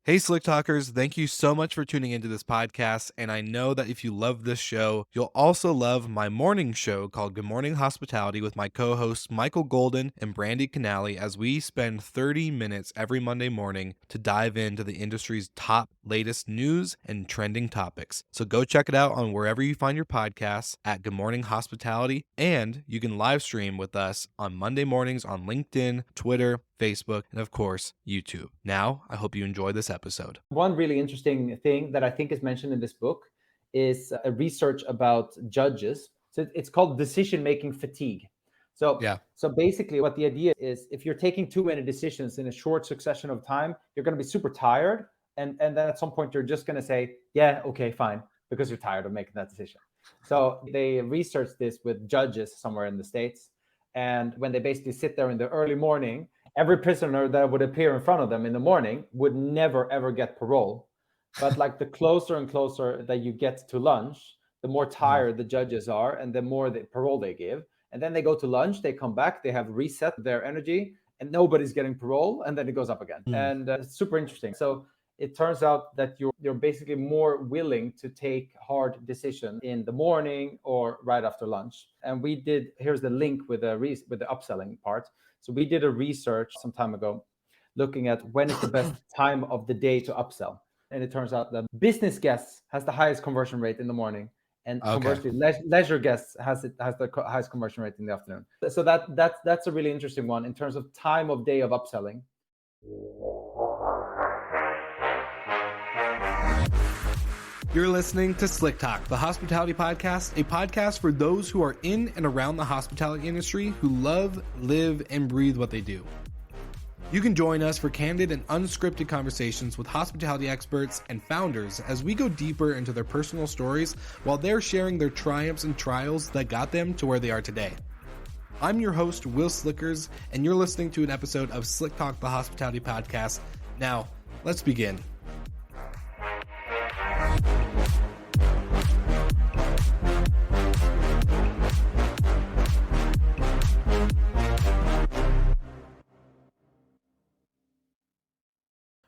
Hey, Slick Talkers, thank you so much for tuning into this podcast. And I know that if you love this show, you'll also love my morning show called Good Morning Hospitality with my co hosts Michael Golden and Brandy Canali, as we spend 30 minutes every Monday morning to dive into the industry's top latest news and trending topics. So go check it out on wherever you find your podcasts at Good Morning Hospitality. And you can live stream with us on Monday mornings on LinkedIn, Twitter, Facebook, and of course, YouTube. Now, I hope you enjoy this episode. One really interesting thing that I think is mentioned in this book is a research about judges. So it's called decision-making fatigue. So, Yeah. so basically what the idea is, if you're taking too many decisions in a short succession of time, you're going to be super tired. And then at some point, you're just going to say, yeah, okay, fine, because you're tired of making that decision. So they researched this with judges somewhere in the States. And when they basically sit there in the early morning, every prisoner that would appear in front of them in the morning would never ever get parole. But like the closer and closer that you get to lunch, the more tired the judges are and the more the parole they give. And then they go to lunch, they come back, they have reset their energy, and nobody's getting parole, and then it goes up again. Mm. And it's super interesting. So it turns out that you're basically more willing to take hard decisions in the morning or right after lunch. And we did, here's the link with the upselling part. So we did a research some time ago looking at when is the best time of the day to upsell. And it turns out that business guests has the highest conversion rate in the morning, and Okay. conversely, leisure guests has the highest conversion rate in the afternoon. So that's a really interesting one in terms of time of day of upselling. You're listening to Slick Talk, the hospitality podcast, a podcast for those who are in and around the hospitality industry who love, live, and breathe what they do. You can join us for candid and unscripted conversations with hospitality experts and founders as we go deeper into their personal stories while they're sharing their triumphs and trials that got them to where they are today. I'm your host, Will Slickers, and you're listening to an episode of Slick Talk, the hospitality podcast. Now, let's begin.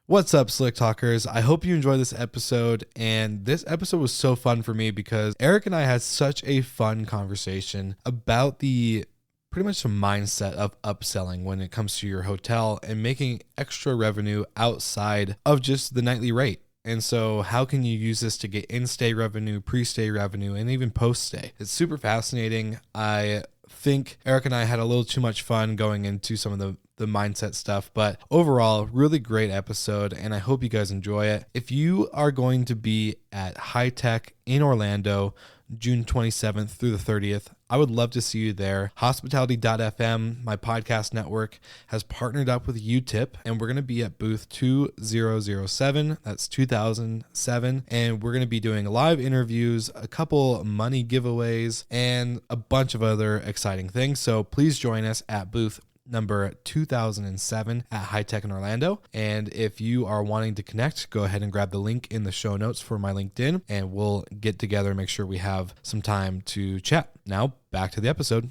What's up, Slick Talkers? I hope you enjoy this episode. And this episode was so fun for me because Erik and I had such a fun conversation about the pretty much the mindset of upselling when it comes to your hotel and making extra revenue outside of just the nightly rate. And so how can you use this to get in-stay revenue, pre-stay revenue, and even post-stay? It's super fascinating. I think Erik and I had a little too much fun going into some of the mindset stuff, but overall, really great episode, and I hope you guys enjoy it. If you are going to be at High Tech in Orlando, June 27th through the 30th, I would love to see you there. Hospitality.fm, my podcast network, has partnered up with UTIP, and we're going to be at booth 2007. That's 2007. And we're going to be doing live interviews, a couple money giveaways, and a bunch of other exciting things. So please join us at booth number 2007 at High Tech in Orlando. And if you are wanting to connect, go ahead and grab the link in the show notes for my LinkedIn, and we'll get together and make sure we have some time to chat. Now, back to the episode.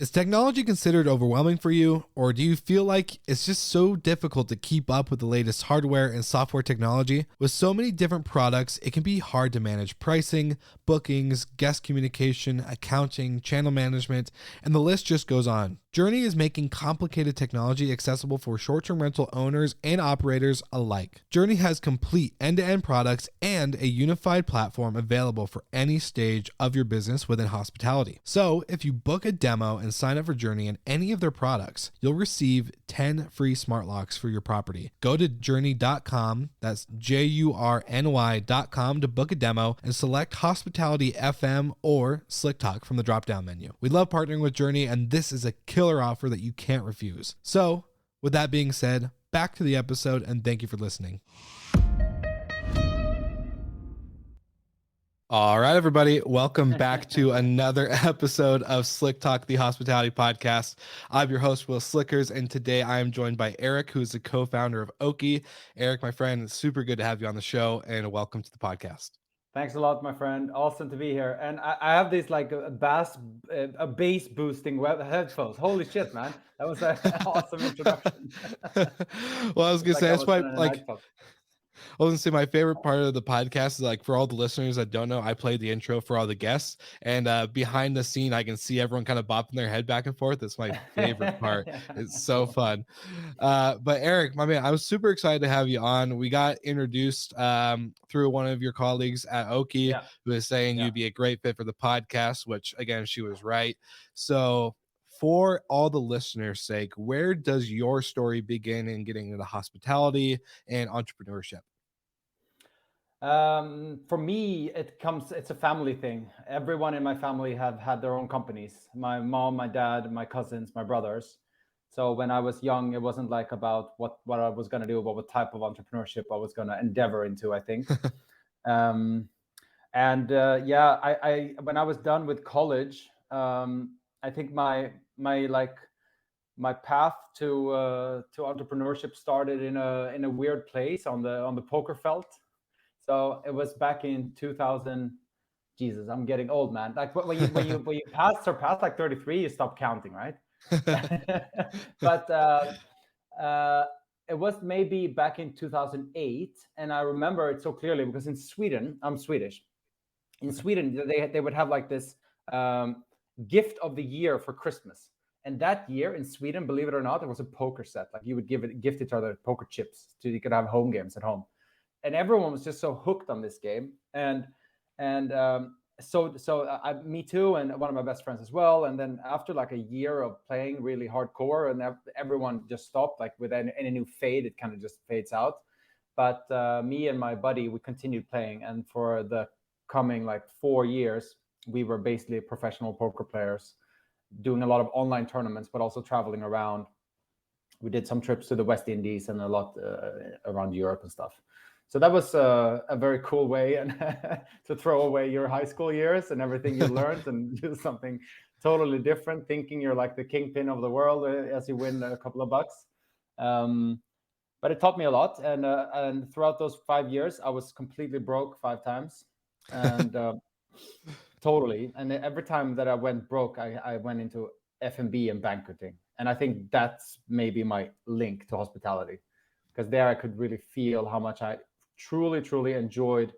Is technology considered overwhelming for you, or do you feel like it's just so difficult to keep up with the latest hardware and software technology? With so many different products, it can be hard to manage pricing, bookings, guest communication, accounting, channel management, and the list just goes on. Journey is making complicated technology accessible for short-term rental owners and operators alike. Journey has complete end-to-end products and a unified platform available for any stage of your business within hospitality. So, if you book a demo and sign up for Journey and any of their products, you'll receive 10 free smart locks for your property. Go to journey.com, that's JURNY.com, to book a demo and select Hospitality FM or Slick Talk from the drop-down menu. We love partnering with Journey, and this is a killer offer that you can't refuse. So, with that being said, back to the episode, and thank you for listening. All right, everybody, welcome back to another episode of Slick Talk, the hospitality podcast. I'm your host, Will Slickers, and today I am joined by Erik, who is the co-founder of Oaky. Erik, my friend, it's super good to have you on the show, and welcome to the podcast. Thanks a lot, my friend. Awesome to be here. And I have these like a bass boosting web headphones. Holy shit, man! That was an awesome introduction. Well, I was It's gonna like say I that's was why, in a like, nightclub. I was gonna say my favorite part of the podcast is like for all the listeners that don't know, I played the intro for all the guests, and behind the scene, I can see everyone kind of bopping their head back and forth. It's my favorite part. Yeah, It's so cool. fun. But Erik, my man, I was super excited to have you on. We got introduced through one of your colleagues at Oaky, Yeah, who was saying yeah. you'd be a great fit for the podcast, which again, she was right. So for all the listeners' sake, where does your story begin in getting into hospitality and entrepreneurship? For me, it's a family thing. Everyone in my family have had their own companies. My mom, my dad, my cousins, my brothers. So when I was young, it wasn't like about what I was going to do, but what type of entrepreneurship I was going to endeavor into, I think. Um, and yeah, I when I was done with college, I think my path to entrepreneurship started in a weird place on the poker felt. So it was back in 2000. Jesus, I'm getting old, man. Like when you surpass like 33, you stop counting, right? But uh, it was maybe back in 2008, and I remember it so clearly because in Sweden, I'm Swedish. In Okay. Sweden, they would have like this gift of the year for Christmas. And that year in Sweden, believe it or not, there was a poker set. Like you would gift each other poker chips so you could have home games at home. And everyone was just so hooked on this game. And me too, and one of my best friends as well. And then after like a year of playing really hardcore, and everyone just stopped. Like with any new fade, it kind of just fades out. But me and my buddy, we continued playing, and for the coming like 4 years, we were basically professional poker players, doing a lot of online tournaments, but also traveling around. We did some trips to the West Indies and a lot around Europe and stuff. So that was a very cool way and to throw away your high school years and everything you learned and do something totally different, thinking you're like the kingpin of the world as you win a couple of bucks. But it taught me a lot, and throughout those 5 years, I was completely broke 5 times, and totally. And every time that I went broke, I went into F&B and banqueting, and I think that's maybe my link to hospitality, because there I could really feel how much I truly enjoyed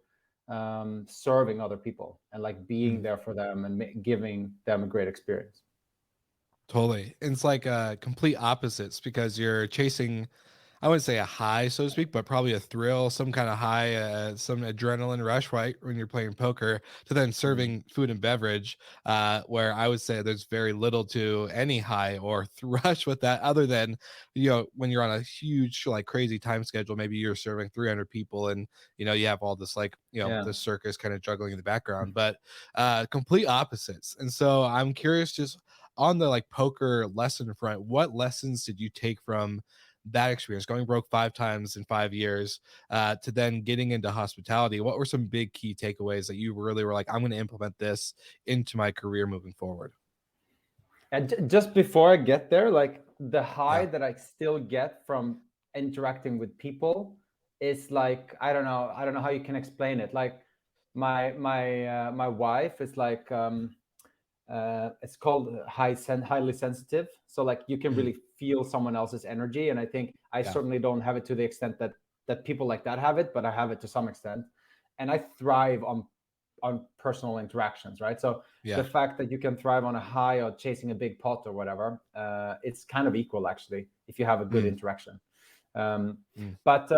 serving other people and like being Mm, there for them and giving them a great experience. totally. It's like complete opposites because you're chasing, I wouldn't say a high, so to speak, but probably a thrill, some kind of high, some adrenaline rush, right? When you're playing poker, to then Mm. serving food and beverage, where I would say there's very little to any high or rush with that, other than, when you're on a huge, like crazy time schedule, maybe you're serving 300 people and, you have all this, like, Yeah. the circus kind of juggling in the background, but complete opposites. And so I'm curious, just on the like poker lesson front, what lessons did you take from that experience, going broke 5 times in 5 years, to then getting into hospitality? What were some big key takeaways that you really were like, I'm going to implement this into my career moving forward? And just before I get there, like the high Yeah. that I still get from interacting with people is like I don't know how you can explain it. Like my wife is like it's called highly sensitive. So like you can Mm, really feel someone else's energy, and I think I yeah. certainly don't have it to the extent that people like that have it, but I have it to some extent, and I thrive on personal interactions, right? So the Yeah. fact that you can thrive on a high or chasing a big pot or whatever, it's kind of equal actually if you have a good Mm, interaction. Um, mm, but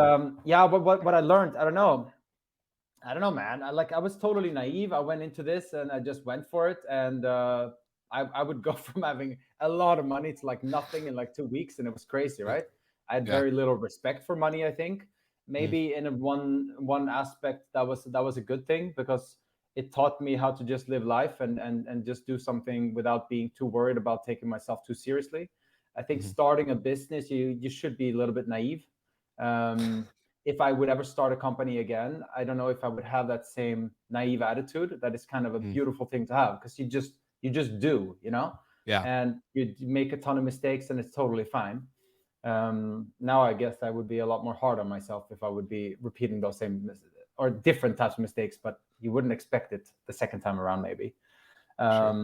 yeah, what I learned, I don't know, man. I was totally naive. I went into this and I just went for it, and I would go from having a lot of money to like nothing in like 2 weeks, and it was crazy, yeah. right? I had Yeah. very little respect for money. I think Mm, maybe in one aspect that was a good thing, because it taught me how to just live life and just do something without being too worried about taking myself too seriously. I think mhm, starting a business, you should be a little bit naive. Um, if I would ever start a company again, I don't know if I would have that same naive attitude. That is kind of a mm, beautiful thing to have, because you just do, yeah. and you make a ton of mistakes and it's totally fine. Now I guess I would be a lot more hard on myself if I would be repeating those same or different types of mistakes, but you wouldn't expect it the second time around, maybe. Sure.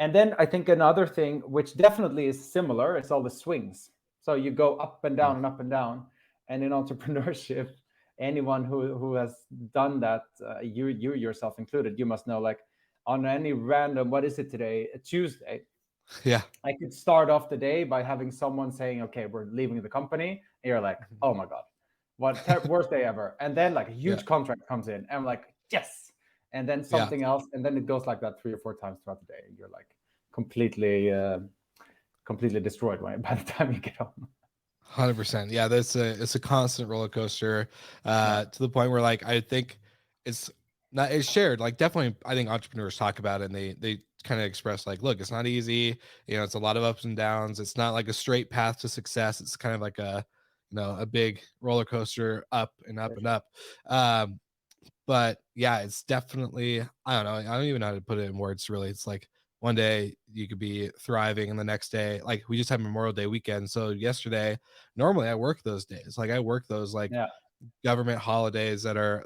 And then I think another thing, which definitely is similar, is all the swings. So you go up and Mm. down and up and down. And in entrepreneurship, anyone who has done that, you yourself included, you must know, like, on any random, what is it today, a Tuesday, Yeah. I could start off the day by having someone saying, "Okay, we're leaving the company." And you're like, "Oh my god, what worst day ever!" And then like a Yeah. huge contract comes in, and I'm like, "Yes!" And then Yeah. something else, and then it goes like that 3 or 4 times throughout the day, and you're like completely destroyed by the time you get home. 100%. Yeah, it's a constant roller coaster, Yeah, to the point where like I think it's not it's shared. Like definitely, I think entrepreneurs talk about it and they kind of express like, look, it's not easy. You know, it's a lot of ups and downs. It's not like a straight path to success. It's kind of like a a big roller coaster up and up for and sure. up. Um, but yeah, it's definitely I don't know. I don't even know how to put it in words really. It's like one day you could be thriving and the next day like we just had Memorial Day weekend. So yesterday, normally I work those days. Like I work those like Yeah, government holidays that are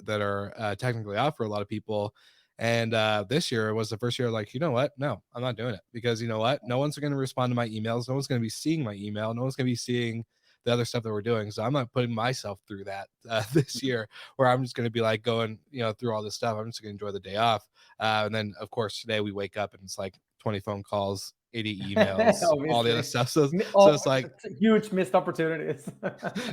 technically off for a lot of people. And this year was the first year like, you know what? No, I'm not doing it because you know what? No one's going to respond to my emails. No one's going to be seeing my email. No one's going to be seeing the other stuff that we're doing. So I'm not putting myself through that this year where I'm just going to be like going, through all this stuff. I'm just going to enjoy the day off. And then of course today we wake up and it's like 20 phone calls, 80 emails, all the other obviously. stuff. So Oh, it's like, huge missed opportunities.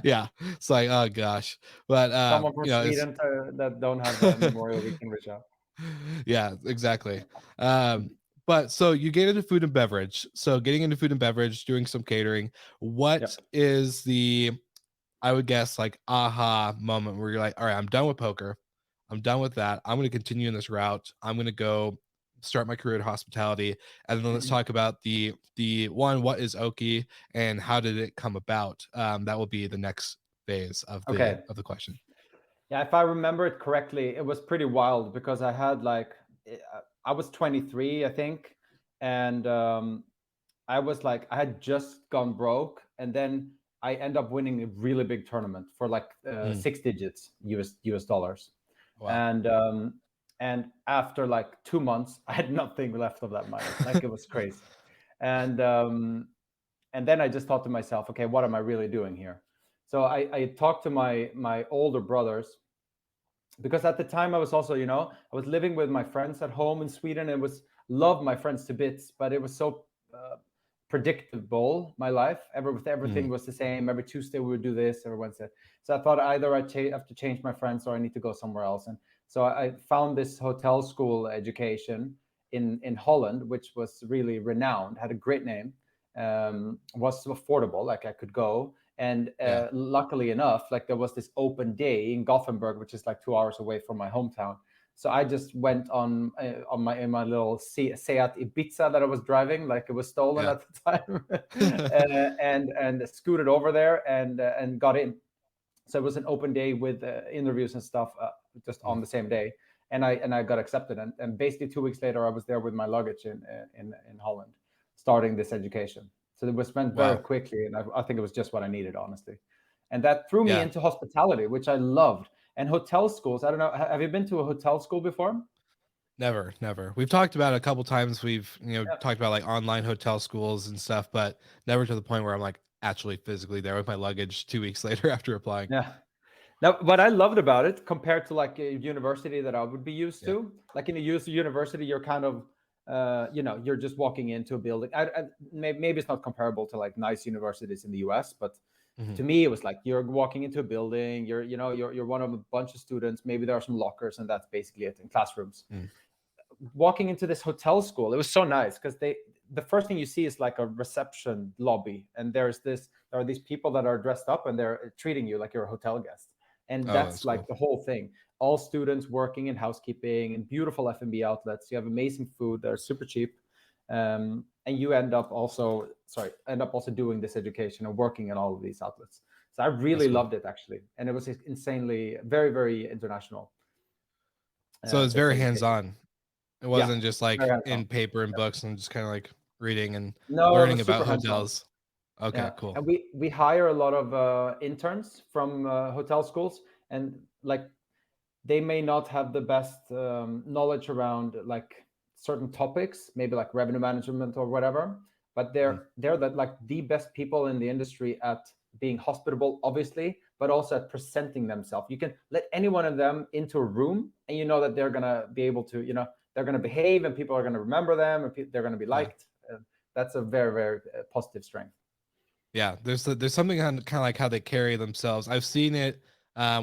yeah, it's like, oh gosh. But Someone from it's Sweden that don't have Memorial Weekend reach out. yeah, exactly. But so you get into food and beverage. So getting into food and beverage, doing some catering. What Yep. is the, I would guess, like aha moment where you're like, all right, I'm done with poker. I'm done with that. I'm going to continue in this route. I'm going to go start my career in hospitality. And then let's Mhm. talk about the one, what is Oaky and how did it come about? That will be the next phase Okay. of the question. Yeah, if I remember it correctly, it was pretty wild because I had like I was 23, I think, and I was like I had just gone broke, and then I end up winning a really big tournament for like Mm, 6 digits US dollars, wow. and after like 2 months, I had nothing left of that money. Like it was crazy, and then I just thought to myself, okay, what am I really doing here? So I talked to my older brothers because at the time I was also, I was living with my friends at home in Sweden. It was love my friends to bits, but it was so predictable. My life, everything Mm, was the same. Every Tuesday we would do this, every Wednesday. So I thought either have to change my friends or I need to go somewhere else. And so I found this hotel school education in Holland, which was really renowned, had a great name, was affordable, like I could go. And yeah. luckily enough, like there was this open day in Gothenburg, which is like 2 hours away from my hometown. So I just went on my in my little Seat Ibiza that I was driving, like it was stolen Yeah. at the time, and scooted over there and got in. So it was an open day with interviews and stuff just Mm, on the same day, and I got accepted. And basically 2 weeks later, I was there with my luggage in Holland, starting this education. So it was spent very wow. quickly, and I think it was just what I needed, honestly. And that threw me Yeah. into hospitality, which I loved. And hotel schools. I don't know. Have you been to a hotel school before? Never, never. We've talked about it a couple times. We've, Yeah. talked about like online hotel schools and stuff, but never to the point where I'm like actually physically there with my luggage 2 weeks later after applying. Yeah. Now, what I loved about it compared to like a university that I would be used Yeah. to, like in a university, you're kind of, you're just walking into a building. Maybe it's not comparable to like nice universities in the US, but Hmm. to me, it was like you're walking into a building. You're one of a bunch of students. Maybe there are some lockers, and that's basically it in classrooms. Mm. Walking into this hotel school, it was so nice because the first thing you see is like a reception lobby, and there are these people that are dressed up and they're treating you like you're a hotel guest, and Oh, that's that's like cool. the whole thing. All students working in housekeeping and beautiful F&B outlets. You have amazing food that are super cheap, and you end up also doing this education and working in all of these outlets. So I That's really cool. loved it, actually, and it was insanely very, very international, So it's this very education. hands-on. It Yeah, wasn't just very like hands-on. in paper and books and just kind of like reading and No, it learning was about super hands-on. hotels. Okay, Yeah, cool. and we hire a lot of interns from hotel schools, and like they may not have the best knowledge around like certain topics, maybe like revenue management or whatever, but Mhm. they're like the best people in the industry at being hospitable, obviously, but also at presenting themselves. You can let any one of them into a room, and you know that they're gonna be able to, they're gonna behave, and people are gonna remember them, and they're gonna be Yeah. liked. That's a very, very positive strength. Yeah, there's something kind of like how they carry themselves. I've seen it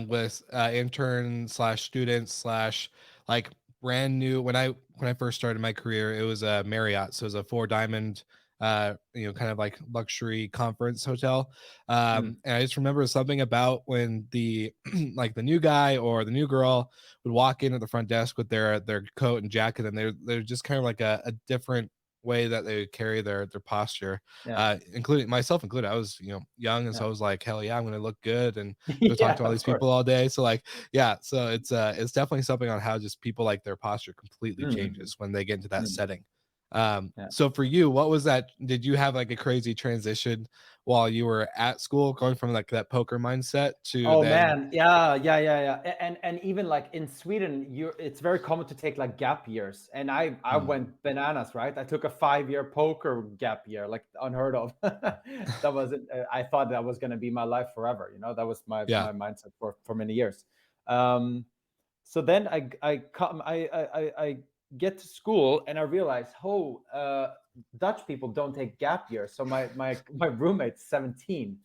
with intern slash students slash like brand new. When I first started my career, it was a Marriott, so it was a four diamond, kind of like luxury conference hotel. Mm. And I just remember something about when the like the new guy or the new girl would walk in at the front desk with their coat and jacket, and they're just kind of like a different way that they carry their posture, Yeah, including myself included. I was, young, and so yeah, I was like, hell yeah, I'm gonna look good and go talk yeah, to all of these course. people all day. So like, yeah, so it's definitely something on how just people like their posture completely Mm. changes when they get into that Mm. setting. Yeah. So for you, what was that? Did you have like a crazy transition while you were at school, going from like that poker mindset to Oh then? man, yeah, yeah, yeah, yeah. And even like in Sweden, it's very common to take like gap years. And I Mm, went bananas, right? I took a 5-year poker gap year, like unheard of. That was it. I thought that was gonna be my life forever. That was my yeah, my mindset for many years. Um, so then I come I get to school and I realize, oh, Dutch people don't take gap years. So my roommate's 17,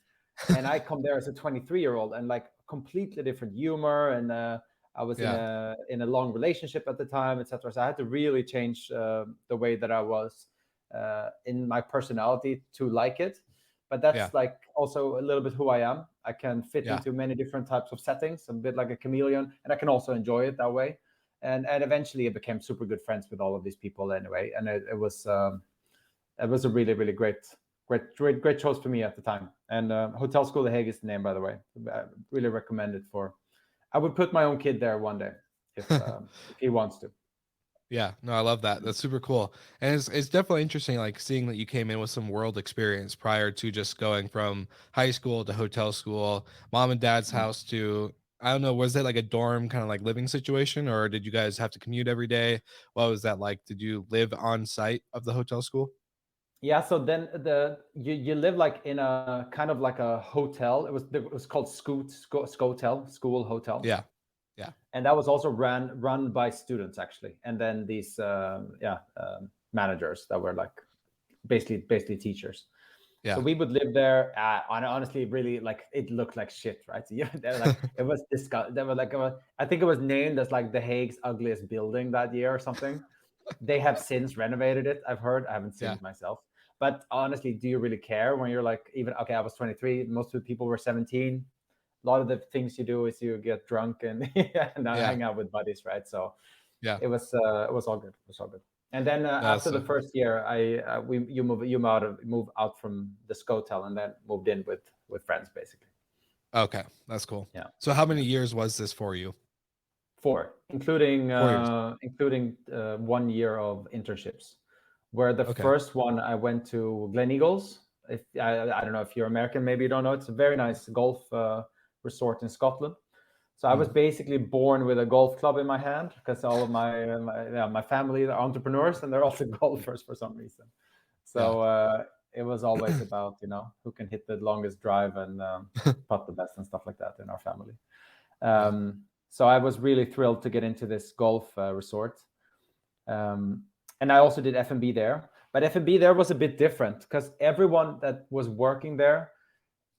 and I come there as a 23-year-old, and like completely different humor, and I was in yeah, a long relationship at the time, etc. So I had to really change the way that I was in my personality to like it. But yeah, that's like also a little bit who I am. I can fit yeah, into many different types of settings, a bit like a chameleon, and I can also enjoy it that way. And eventually, I became super good friends with all of these people anyway, and it was a really, really great choice for me at the time. And Hotel School of Hague is the name, by the way. I really recommend it for. I would put my own kid there one day if he wants to. Yeah, no, I love that. That's super cool. And it's definitely interesting, like seeing that you came in with some world experience prior to just going from high school to hotel school, mom and dad's Mm. house to, I don't know, was it like a dorm kind of like living situation, or did you guys have to commute every day? What was that like? Did you live on site of the hotel school? Yeah, so then you live like in a kind of like a hotel. It was called Scotel, School Hotel, Yeah. Yeah. and that was also run by students actually, and then these managers that were like basically teachers. So Yeah. we would live there. And honestly, really, like it looked like shit, right? So yeah, they're like it was disgusting. They were like, I think it was named as like the Hague's ugliest building that year or something. They have since renovated it. I've heard. I haven't seen Yeah. it myself. But honestly, do you really care when you're like, even okay? I was 23. Most of the people were 17. A lot of the things you do is you get drunk and and Yeah. hang out with buddies, right? So Yeah. it was all good. It was all good. And then No, that's after the so cool. first year, I we you move out from the Scotel and then moved in with friends basically. Okay, that's cool. Yeah, So how yeah. many years was this for you? 4, including 4 years. 1 year of internships, where the Okay. first one I went to Glen Eagles. If I don't know if you're American, maybe you don't know. It's a very nice golf resort in Scotland. So I was Mm, basically born with a golf club in my hand because all of my family are entrepreneurs and they're also golfers for some reason. yeah. So it was always about who can hit the longest drive and putt the best and stuff like that in our family. Yeah. So I was really thrilled to get into this golf resort, um, and I also did F&B there. But F&B there was a bit different because everyone that was working there,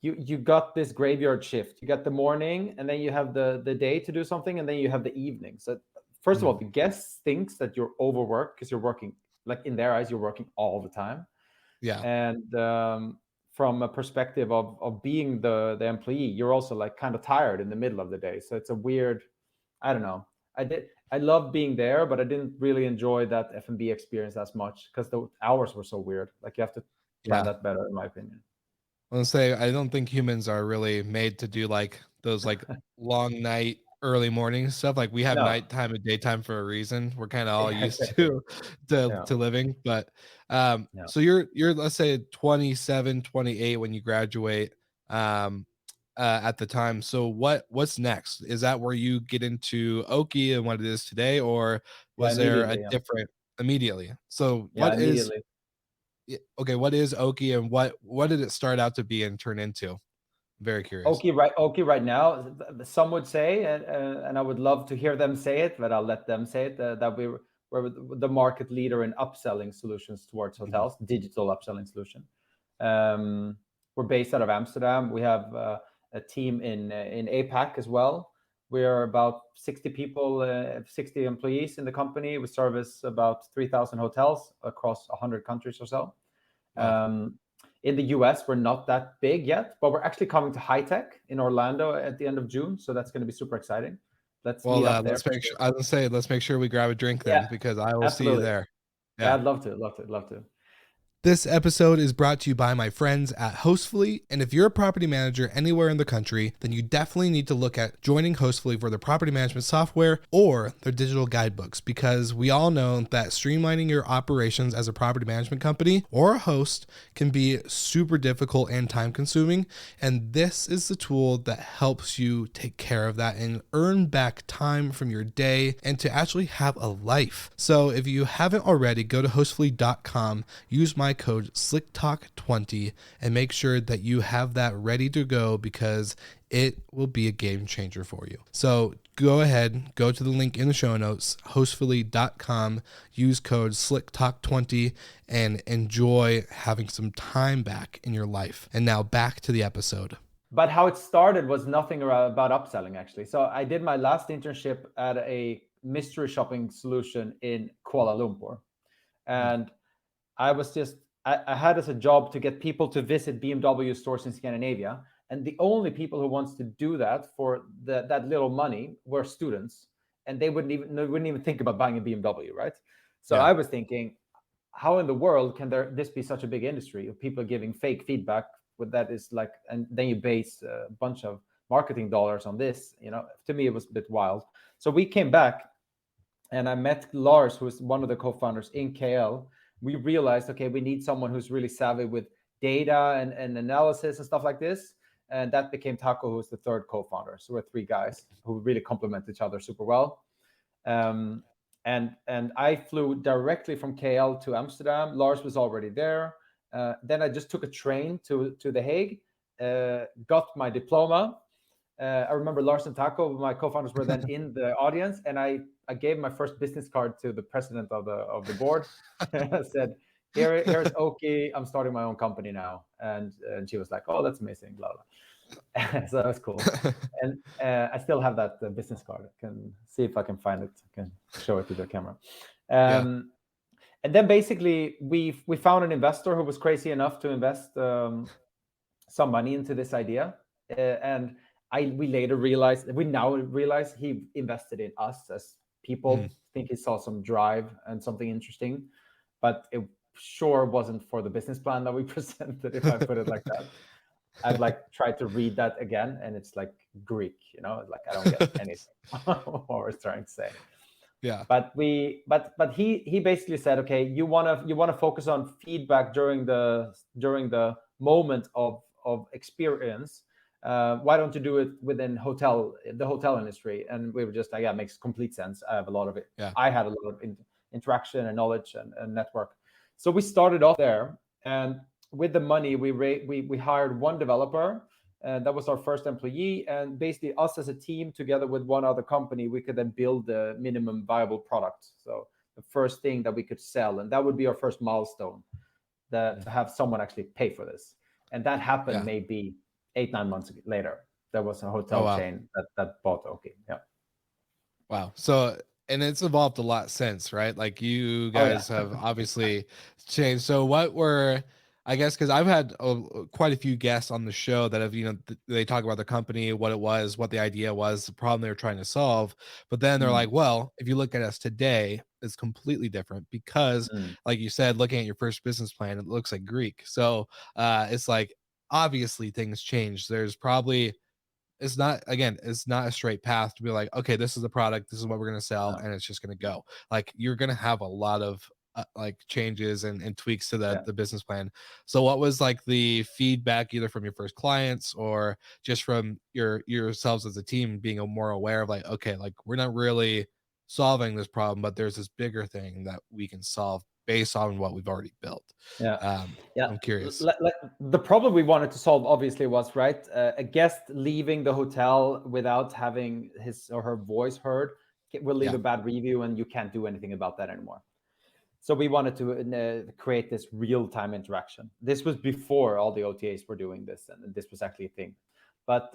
you got this graveyard shift. You got the morning, and then you have the day to do something, and then you have the evening. So first of all, Mm, the guest thinks that you're overworked because you're working, like in their eyes, you're working all the time. yeah. And from a perspective of being the employee, you're also like kind of tired in the middle of the day. So it's a weird, I don't know. I love being there, but I didn't really enjoy that F&B experience as much because the hours were so weird. Like you have to plan Yeah. that better, in my opinion. I'll say I don't think humans are really made to do like those like long night, early morning stuff. Like we have No, nighttime and daytime for a reason. We're kind of all yeah, used exactly. to to Yeah, to living. But yeah. so you're let's say 27, 28 when you graduate. Um at the time. So what's next? Is that where you get into Oaky and what it is today, or Yeah, was there a immediately. Yeah, different immediately? So yeah, what is immediately. okay, what is Oaky and what did it start out to be and turn into? Very curious. Oaky right now. Some would say, and I would love to hear them say it, but I'll let them say it. That we're the market leader in upselling solutions towards Mhm. hotels, digital upselling solution. Um, we're based out of Amsterdam. We have a team in APAC as well. We are about 60 people, 60 employees in the company. We service about 3,000 hotels across 100 countries or so. Wow. In the US, we're not that big yet, but we're actually coming to High Tech in Orlando at the end of June. So that's going to be super exciting. Let's Well, meet up there let's for make sure. sure. I was gonna say, let's make sure we grab a drink Yeah, then, because I will see you absolutely. there. Yeah, Yeah. I'd love to, love to, love to. This episode is brought to you by my friends at Hostfully. And if you're a property manager anywhere in the country, then you definitely need to look at joining Hostfully for their property management software or their digital guidebooks, because we all know that streamlining your operations as a property management company or a host can be super difficult and time consuming. And this is the tool that helps you take care of that and earn back time from your day and to actually have a life. So if you haven't already, go to hostfully.com, use my code SlickTalk20, and make sure that you have that ready to go, because it will be a game changer for you. So go ahead, go to the link in the show notes, hostfully.com, use code SlickTalk20, and enjoy having some time back in your life. And now back to the episode. But how it started was nothing about upselling, actually. So I did my last internship at a mystery shopping solution in Kuala Lumpur. Mm. And I was just I had as a job to get people to visit BMW stores in Scandinavia, and the only people who wants to do that for that little money were students, and they wouldn't even think about buying a BMW, right? So Yeah. I was thinking, how in the world can this be such a big industry of people giving fake feedback with that is like, and then you base a bunch of marketing dollars on this, to me it was a bit wild. So we came back and I met Lars, who is one of the co-founders in KL. We realized, okay, we need someone who's really savvy with data and analysis and stuff like this. And that became Taco, who's the third co-founder. So we're three guys who really complement each other super well. Um, and I flew directly from KL to Amsterdam. Lars was already there. Then I just took a train to The Hague, got my diploma. I remember Lars and Taco, my co-founders, were then in the audience, and I gave my first business card to the president of the board. I said, here's Oaky. I'm starting my own company now. And she was like, oh, that's amazing, blah, blah. So that was cool. And I still have that business card. I can see if I can find it. I can show it to the camera. Yeah. And then basically we found an investor who was crazy enough to invest some money into this idea. And we now realize he invested in us as Mm. people. Think he saw some drive and something interesting, but it sure wasn't for the business plan that we presented, if I put it like that. I've like tried to read that again, and it's like Greek, like I don't get anything what we're trying to say. Yeah. But he basically said, okay, you wanna focus on feedback during the moment of experience. Why don't you do it within the hotel industry? And we were just like, yeah, it makes complete sense. I have a lot of it. Yeah. I had a lot of interaction and knowledge and network. So we started off there, and with the money we hired one developer. That was our first employee, and basically us as a team together with one other company, we could then build the minimum viable product. So the first thing that we could sell, and that would be our first milestone, that to have someone actually pay for this. And that happened Yeah. maybe 8-9 months later. There was a Oh hotel wow. chain that bought Oaky. Yeah. Wow. So, and it's evolved a lot since, right? Like you Oh yeah. guys have obviously changed. So, what were, I guess, because I've had quite a few guests on the show that have, they talk about the company, what it was, what the idea was, the problem they were trying to solve. But then they're Mm, like, well, if you look at us today, it's completely different because, mm, like you said, looking at your first business plan, it looks like Greek. So, it's like, obviously things change. There's probably, it's not a straight path to be like, okay, this is the product, this is what we're going to sell, no, and it's just going to go. Like, you're going to have a lot of like changes and tweaks to Yeah. the business plan. So what was like the feedback either from your first clients or just from yourselves as a team being more aware of like, okay, like we're not really solving this problem, but there's this bigger thing that we can solve based on what we've already built. Yeah. Um, Yeah. I'm curious. The problem we wanted to solve obviously was, right, a guest leaving the hotel without having his or her voice heard will leave Yeah. a bad review, and you can't do anything about that anymore. So we wanted to create this real-time interaction. This was before all the OTAs were doing this, and this was actually a thing. But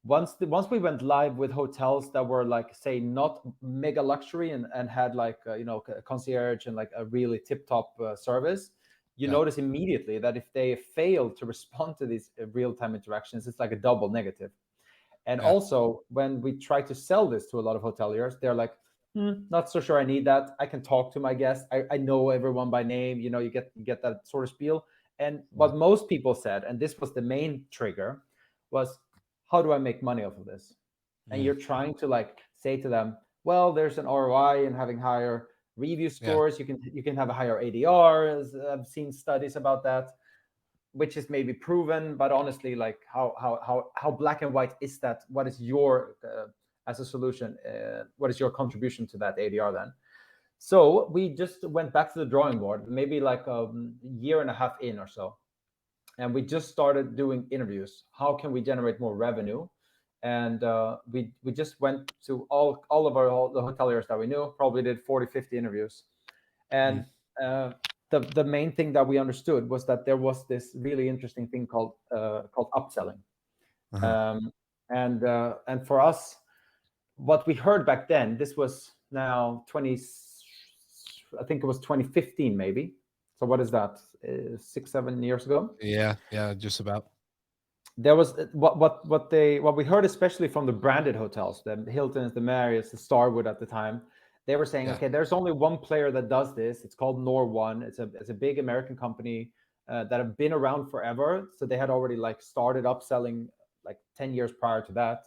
once we went live with hotels that were like, say, not mega luxury and had like a concierge and like a really tip-top service, you Yeah. notice immediately that if they fail to respond to these real-time interactions, it's like a double negative. And Yeah. also, when we try to sell this to a lot of hoteliers, they're like, not so sure I need that. I can talk to my guests. I know everyone by name. You get that sort of spiel. And Yeah. what most people said, and this was the main trigger, was, how do I make money off of this? And Mm. you're trying to like say to them, well, there's an ROI in having higher review Yeah. scores. You can have a higher ADR. As I've seen studies about that, which is maybe proven, but honestly, like how black and white is that? What is your as a solution? What is your contribution to that ADR then? So we just went back to the drawing board, maybe like a year and a half in or so, and we just started doing interviews. How can we generate more revenue? And we just went to all of the hoteliers that we knew, probably did 40-50 interviews. Mm. And the main thing that we understood was that there was this really interesting thing called upselling. Uh-huh. And for us, what we heard back then, this was now I think it was 2015 maybe. So what is that? 6-7 years ago. Yeah. Yeah. Just about. There was what we heard, especially from the branded hotels, the Hiltons, the Marriotts, the Starwood at the time. They were saying, Yeah. okay, there's only one player that does this. It's called Nor1. It's a big American company that have been around forever. So they had already like started upselling like 10 years prior to that.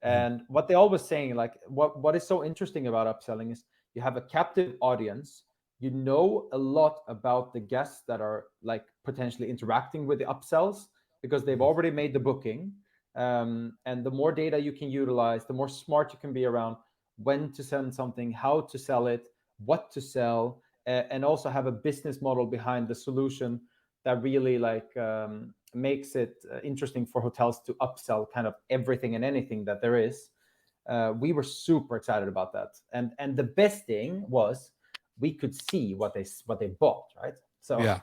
Mhm. And what they always saying, like what is so interesting about upselling is you have a captive audience. You know a lot about the guests that are like potentially interacting with the upsells because they've Mhm. already made the booking. And the more data you can utilize, the more smart you can be around when to send something, how to sell it, what to sell, and also have a business model behind the solution that really like makes it interesting for hotels to upsell kind of everything and anything that there is. We were super excited about that, and the best thing was we could see what they bought, right? So Yeah.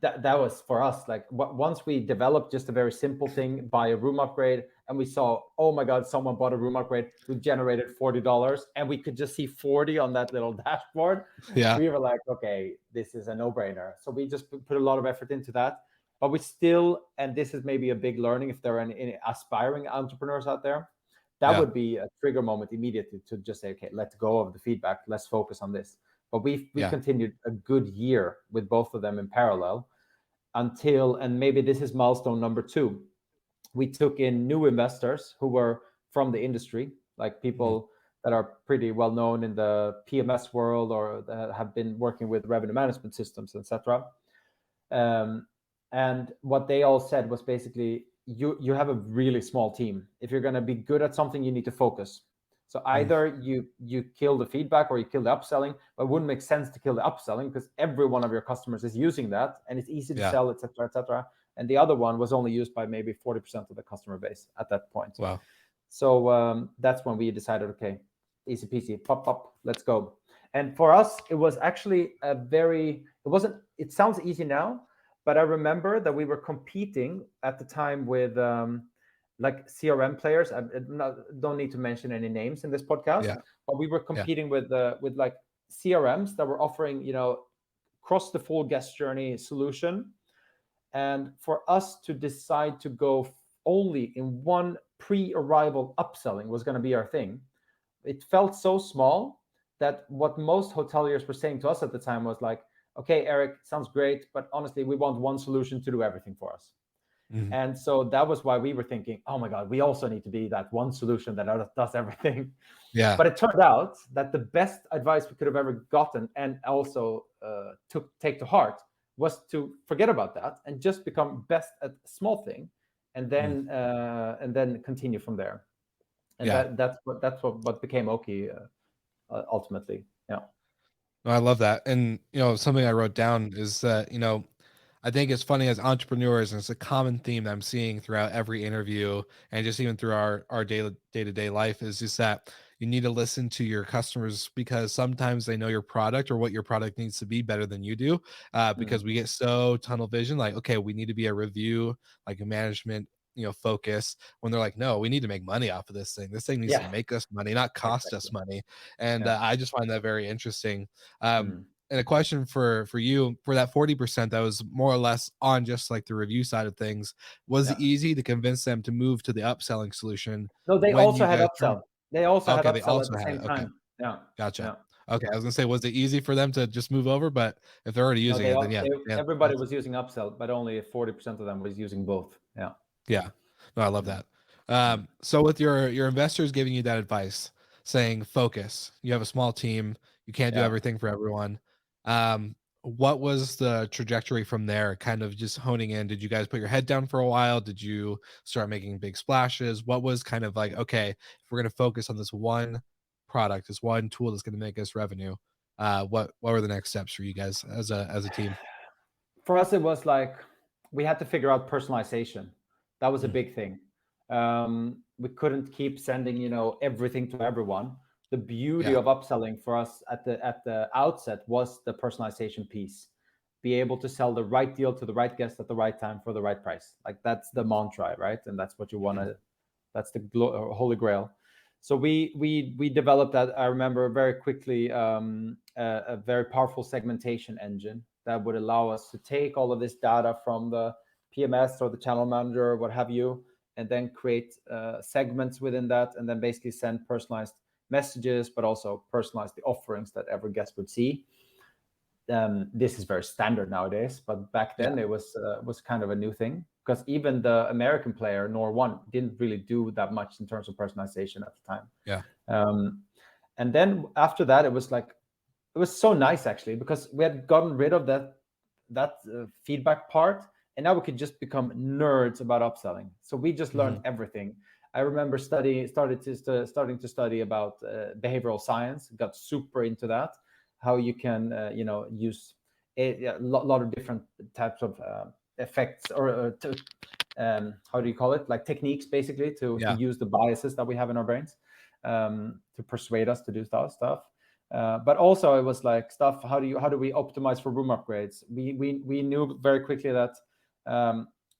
that was for us like once we developed just a very simple thing, buy a room upgrade, and we saw, oh my god, someone bought a room upgrade who generated $40, and we could just see 40 on that little dashboard. Yeah. We were like, okay, this is a no-brainer. So we just put a lot of effort into that. But we still, and this is maybe a big learning if there are any aspiring entrepreneurs out there, that Yeah. would be a trigger moment immediately to just say, okay, let go of the feedback, let's focus on this. But we Yeah. continued a good year with both of them in parallel until, and maybe this is milestone number 2, we took in new investors who were from the industry, like Mhm. people that are pretty well known in the PMS world or that have been working with revenue management systems, etc. Um, and what they all said was basically, you have a really small team. If you're going to be good at something, you need to focus. So Mhm. either you kill the feedback or you kill the upselling, but it wouldn't make sense to kill the upselling because every one of your customers is using that and it's easy to Yeah. sell, etc., etc. And the other one was only used by maybe 40% of the customer base at that point. Wow. So that's when we decided, okay, easy peasy, pop, pop, let's go. And for us, it was actually it sounds easy now, but I remember that we were competing at the time with like CRM players. I don't need to mention any names in this podcast, Yeah. but we were Yeah. competing with like CRMs that were offering, cross the full guest journey solution. And for us to decide to go only in one pre-arrival upselling was going to be our thing. It felt so small that what most hoteliers were saying to us at the time was like, okay, Erik, sounds great, but honestly, we want one solution to do everything for us. Mhm. And so that was why we were thinking, oh my God, we also need to be that one solution that does everything. Yeah. But it turned out that the best advice we could have ever gotten, and also take to heart, was to forget about that and just become best at a small thing, and Mhm. then continue from there. And Yeah. that's what became Oaky ultimately. Yeah. No, I love that. And, something I wrote down is that, I think it's funny as entrepreneurs, and it's a common theme that I'm seeing throughout every interview and just even through our day-to-day life is just that you need to listen to your customers because sometimes they know your product or what your product needs to be better than you do. Because Mm. we get so tunnel vision, like, okay, we need to be a review, like a management, focus when they're like, no, we need to make money off of this thing. This thing needs to Yeah. make us money, not cost us Exactly. money. And Yeah. I just find that very interesting. Um, Mm. and a question for you for that 40% that was more or less on just like the review side of things, was it Yeah. easy to convince them to move to the upselling solution No, they when also you had guys started? upsell. They also had Okay, they upsell at also the had same it. Okay, time. Yeah. gotcha. Yeah. Okay, I was gonna say, was it easy for them to just move over? But if they're already No, using it, then yeah, everybody was using upsell, but only 40% of them was using both. Yeah. yeah. No, I love Mm. that. Mm. So with your investors giving you that advice, saying focus, you have a small team, you can't do Yeah. everything for everyone. What was the trajectory from there? Kind of just honing in. Did you guys put your head down for a while? Did you start making big splashes? What was kind of like, okay, if we're gonna focus on this one product, this one tool that's gonna make us revenue, what were the next steps for you guys as a team? For us, it was like we had to figure out personalization. That was a Mm, big thing. We couldn't keep sending, everything to everyone. The beauty yeah, of upselling for us at the outset was the personalization piece. Be able to sell the right deal to the right guest at the right time for the right price. Like that's the mantra, right? And that's what you want mhm, to. That's the holy grail. So we developed that. I remember very quickly a very powerful segmentation engine that would allow us to take all of this data from the PMS or the channel manager or what have you, and then create segments within that, and then basically send personalized messages, but also personalize the offerings that every guest would see. This is very standard nowadays, but back yeah, then it was kind of a new thing because even the American player Nor One didn't really do that much in terms of personalization at the time. yeah, Um, and then after that, it was like it was so nice actually because we had gotten rid of that feedback part, and now we could just become nerds about upselling. So we just learned mhm, everything. I remember starting to study about behavioral science. Got super into that, how you can use a lot of different types of effects or how do you call it, like techniques basically to yeah, use the biases that we have in our brains to persuade us to do stuff. But also it was like stuff. How do we optimize for room upgrades? We knew very quickly that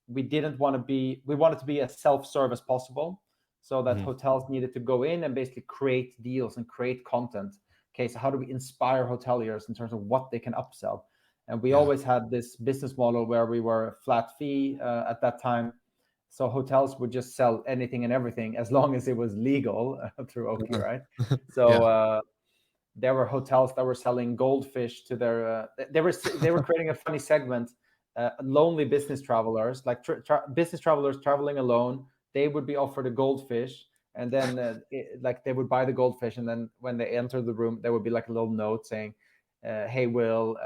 we didn't want to be. We wanted to be as self-serve as possible, so that mhm, hotels needed to go in and basically create deals and create content. Okay, so how do we inspire hoteliers in terms of what they can upsell? And we yeah, always had this business model where we were a flat fee at that time. So hotels would just sell anything and everything as long as it was legal through Oaky, uh, right? So yeah, there were hotels that were selling goldfish to their. They were creating a funny segment. Lonely business travelers, like business travelers traveling alone, they would be offered a goldfish, and then like they would buy the goldfish, and then when they enter the room, there would be like a little note saying, "Hey, Will,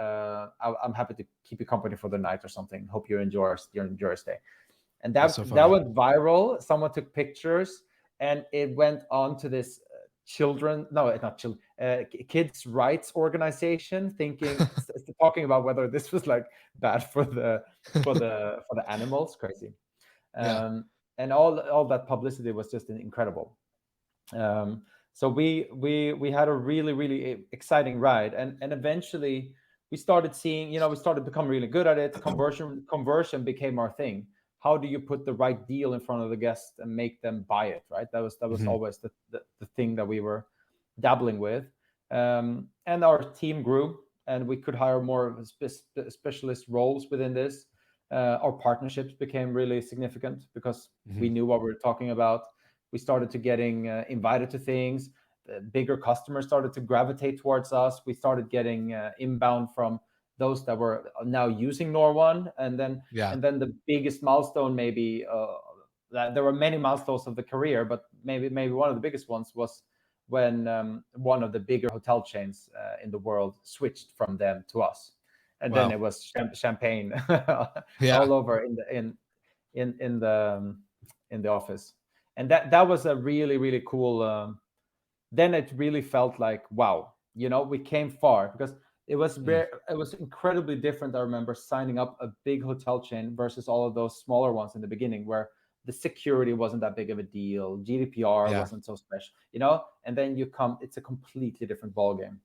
I'm happy to keep you company for the night or something. Hope you enjoy your stay." And that's so that funny. went viral. Someone took pictures, and it went on to this children no it's not children kids rights organization, talking about whether this was like bad for the animals. Crazy. Yeah, And all that publicity was just incredible. um, so we had a really really exciting ride, and eventually we started seeing, we started to become really good at it. Conversion became our thing. How do you put the right deal in front of the guest and make them buy it, right? That was mhm, always the thing that we were dabbling with. And our team grew, and we could hire more specialist roles within this. Our partnerships became really significant because mhm, we knew what we were talking about. We started to getting invited to things. The bigger customers started to gravitate towards us. We started getting inbound from those that were now using Nor1, and Yeah. then the biggest milestone, maybe that there were many milestones of the career, but maybe one of the biggest ones was when one of the bigger hotel chains in the world switched from them to us, and then Wow. it was champagne Yeah. all over in the office, and that was a really cool. Then it really felt like, wow, we came far, because Mm. it was incredibly different. I remember signing up a big hotel chain versus all of those smaller ones in the beginning, where the security wasn't that big of a deal, GDPR Yeah. wasn't so special, and then it's a completely different ballgame.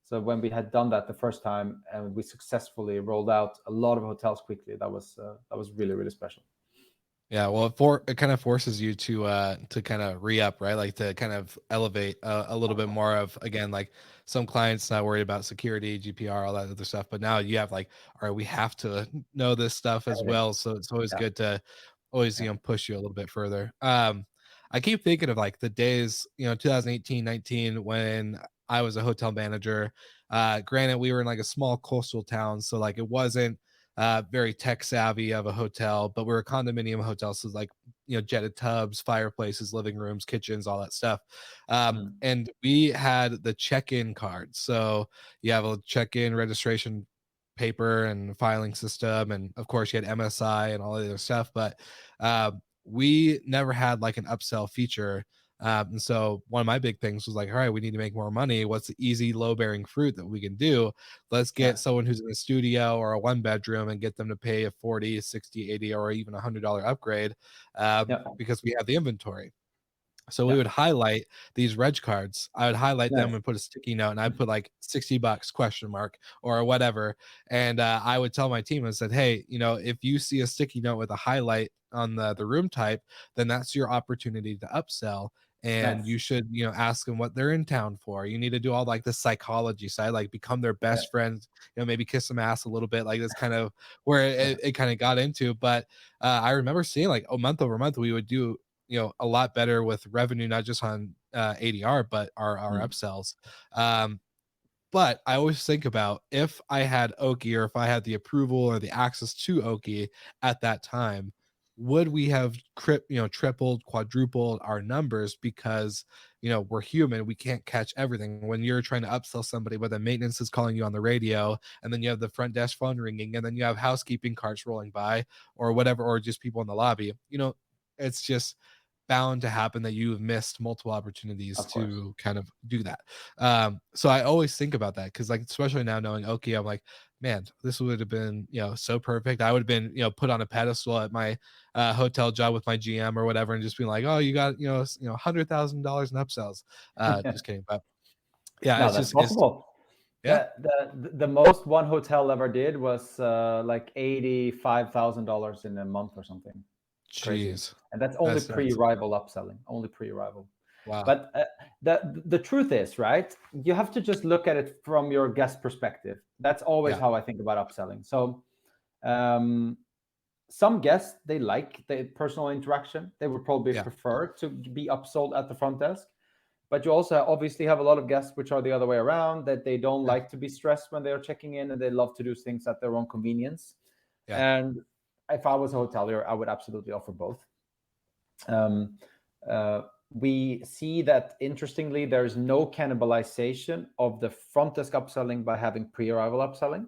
So when we had done that the first time and we successfully rolled out a lot of hotels quickly, that was really special. Yeah, well, it kind of forces you to kind of re-up, right? Like to kind of elevate a little bit more of, again, like some clients not worried about security, GPR, all that other stuff, but now you have like, all right, we have to know this stuff as Everything. well. So it's always Yeah, good to always, yeah, push you a little bit further. I keep thinking of like the days, 2018, 19, when I was a hotel manager. Granted, we were in like a small coastal town, so like it wasn't very tech savvy of a hotel, but we're a condominium hotel, so like jetted tubs, fireplaces, living rooms, kitchens, all that stuff. mm, And we had the check-in card, so you have a check-in registration paper and filing system, and of course you had MSI and all the other stuff, but we never had like an upsell feature. And so one of my big things was like, all right, we need to make more money. What's the easy low bearing fruit that we can do? Let's yeah, get someone who's in a studio or a one bedroom and get them to pay a 40, 60, 80, or even $100 upgrade, yeah, because we have the inventory. So we yeah. would highlight these reg cards. I would highlight them Nice. and put a sticky note, and I'd put like $60 question mark or whatever. And I would tell my team and said, hey, if you see a sticky note with a highlight on the room type, then that's your opportunity to upsell. And Nice. you should, ask them what they're in town for. You need to do all like the psychology side, like become their Yeah, best friends, maybe kiss some ass a little bit. Like that's kind of where yeah, it kind of got into. But I remember seeing like month over month, we would do a lot better with revenue, not just on ADR, but our mm, upsells. Um, but I always think about if I had Oaky, or if I had the approval or the access to Oaky at that time, would we have tripled, quadrupled our numbers? Because we're human, we can't catch everything. When you're trying to upsell somebody, whether maintenance is calling you on the radio, and then you have the front desk phone ringing, and then you have housekeeping carts rolling by, or whatever, or just people in the lobby, it's just bound to happen that you've missed multiple opportunities of course. to kind of do that. So I always think about that, because like especially now knowing Oki, I'm like, man, this would have been so perfect. I would have been put on a pedestal at my hotel job with my GM or whatever, and just being like, oh, you got $100,000 in upsells. Just kidding, but yeah, No, it's that's just it's possible. yeah. The most one hotel ever did was like $85,000 in a month or something. It's crazy, Jeez, and that's only that's nuts. pre-arrival upselling, only pre-arrival. Wow. But the truth is, right? You have to just look at it from your guest perspective. That's always Yeah, how I think about upselling. So, um, some guests, they like the personal interaction. They would probably yeah, prefer to be upsold at the front desk. But you also obviously have a lot of guests which are the other way around, that they don't yeah, like to be stressed when they are checking in, and they love to do things at their own convenience. yeah. And if I was a hotelier, I would absolutely offer both. Um, we see that, interestingly, there is no cannibalization of the front desk upselling by having pre-arrival upselling.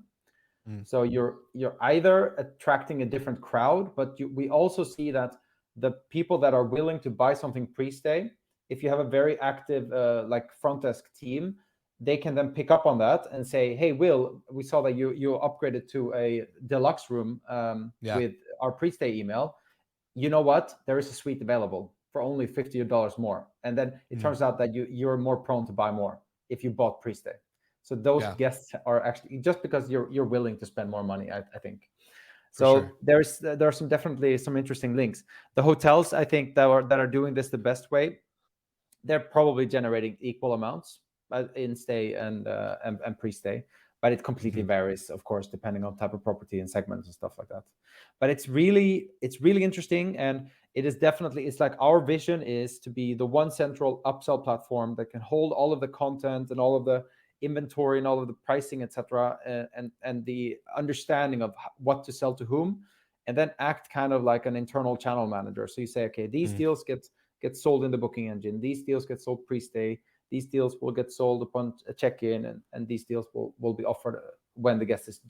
Mm, So you're either attracting a different crowd, but we also see that the people that are willing to buy something pre-stay, if you have a very active like front desk team, they can then pick up on that and say, hey, Will, we saw that you upgraded to a deluxe room yeah. with our pre-stay email. You know what? There is a suite available for only $50 more. And then it Mm, turns out that you're more prone to buy more if you bought pre-stay. So those yeah, guests are actually, just because you're willing to spend more money, I think. for sure. So there are definitely some interesting links. The hotels, I think, that are doing this the best way, they're probably generating equal amounts in stay and pre-stay, but it completely Mhm. varies, of course, depending on type of property and segments and stuff like that. But it's really interesting, and it is definitely, it's like our vision is to be the one central upsell platform that can hold all of the content and all of the inventory and all of the pricing, etc., and the understanding of what to sell to whom, and then act kind of like an internal channel manager. So you say, okay, these deals get sold in the booking engine, these deals get sold pre-stay, these deals will get sold upon a check-in, and these deals will be offered when the guest is